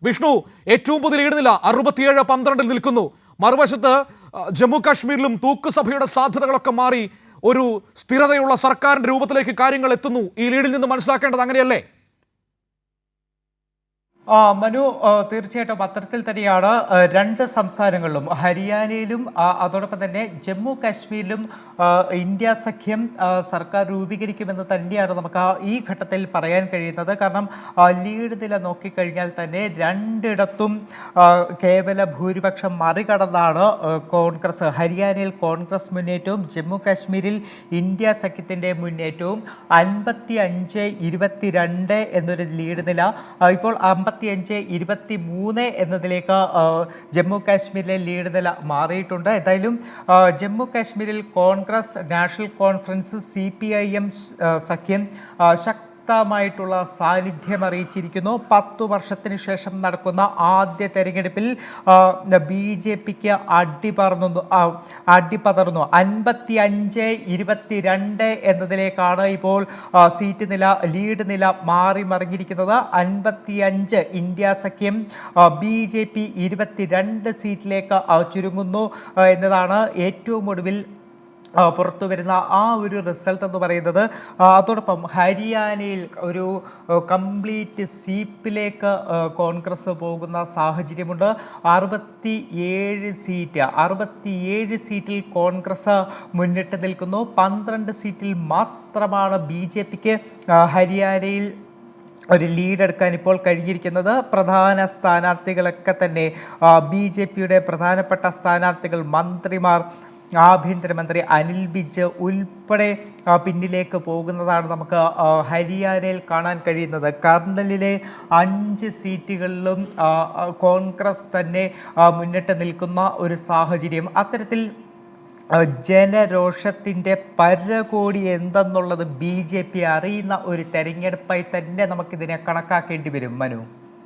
വിഷ്ണു, ഏറ്റവും പുതിയ ലീഡ് നില 67-12 നിൽക്കുന്നു. മറുവശത്ത് ജമ്മു കാശ്മീരിലും തൂക്കുസഭയുടെ സാധ്യതകളൊക്കെ മാറി ഒരു സ്ഥിരതയുള്ള സർക്കാരിന്റെ രൂപത്തിലേക്ക് കാര്യങ്ങൾ എത്തുന്നു. ഈ ലീഡിൽ നിന്ന് മനസ്സിലാക്കേണ്ടത് അങ്ങനെയല്ലേ? മനു, തീർച്ചയായിട്ടും അത്തരത്തിൽ തന്നെയാണ് രണ്ട് സംസ്ഥാനങ്ങളിലും, ഹരിയാനയിലും അതോടൊപ്പം തന്നെ ജമ്മു കാശ്മീരിലും ഇന്ത്യ സഖ്യം സർക്കാർ രൂപീകരിക്കുമെന്ന് തന്നെയാണ് നമുക്ക് ഈ ഘട്ടത്തിൽ പറയാൻ കഴിയുന്നത്. കാരണം ലീഡ് നില നോക്കിക്കഴിഞ്ഞാൽ തന്നെ രണ്ടിടത്തും കേവല ഭൂരിപക്ഷം മറികടന്നാണ് കോൺഗ്രസ്, ഹരിയാനയിൽ കോൺഗ്രസ് മുന്നേറ്റവും ജമ്മു കാശ്മീരിൽ ഇന്ത്യ സഖ്യത്തിൻ്റെ മുന്നേറ്റവും 55-22 എന്നൊരു ലീഡ് നില. ഇപ്പോൾ 55-23 എന്നതിലേക്ക് ജമ്മു കാശ്മീരിലെ ലീഡ് നില മാറിയിട്ടുണ്ട്. എന്തായാലും ജമ്മു കാശ്മീരിൽ കോൺഗ്രസ്, നാഷണൽ കോൺഫറൻസ്, CPIM സഖ്യം ശക്തമായിട്ടുള്ള സാന്നിധ്യം അറിയിച്ചിരിക്കുന്നു. 10 വർഷത്തിന് ശേഷം നടക്കുന്ന ആദ്യ തെരഞ്ഞെടുപ്പിൽ BJPക്ക് അടിപതർന്നു. 55-22 എന്നതിലേക്കാണ് ഇപ്പോൾ സീറ്റ് നില, ലീഡ് നില മാറി മറിഞ്ഞിരിക്കുന്നത്. 55 ഇന്ത്യ സഖ്യം, BJP 22 സീറ്റിലേക്ക് ചുരുങ്ങുന്നു എന്നതാണ് ഏറ്റവും ഒടുവിൽ പുറത്തു വരുന്ന ആ ഒരു റിസൾട്ട് എന്ന് പറയുന്നത്. അതോടൊപ്പം ഹരിയാനയിൽ ഒരു കംപ്ലീറ്റ് സ്വീപ്പിലേക്ക് കോൺഗ്രസ് പോകുന്ന സാഹചര്യമുണ്ട്. 67 സീറ്റിൽ കോൺഗ്രസ് മുന്നിട്ട് നിൽക്കുന്നു. 12 സീറ്റിൽ മാത്രമാണ് BJPക്ക് ഹരിയാനയിൽ ഒരു ലീഡ് എടുക്കാൻ ഇപ്പോൾ കഴിഞ്ഞിരിക്കുന്നത്. പ്രധാന സ്ഥാനാർത്ഥികളൊക്കെ തന്നെ BJPയുടെ പ്രധാനപ്പെട്ട സ്ഥാനാർത്ഥികൾ, മന്ത്രിമാർ, ആഭ്യന്തരമന്ത്രി അനിൽ വിജ് ഉൾപ്പെടെ പിന്നിലേക്ക് പോകുന്നതാണ് നമുക്ക് ഹരിയാനയിൽ കാണാൻ കഴിയുന്നത്. കർണലിലെ 5 സീറ്റുകളിലും കോൺഗ്രസ് തന്നെ മുന്നിട്ട് നിൽക്കുന്ന ഒരു സാഹചര്യം. അത്തരത്തിൽ ജനരോഷത്തിൻ്റെ പരകോടി എന്തെന്നുള്ളത് BJP അറിയുന്ന ഒരു തെരഞ്ഞെടുപ്പായി തന്നെ നമുക്കിതിനെ കണക്കാക്കേണ്ടി വരും. മനു.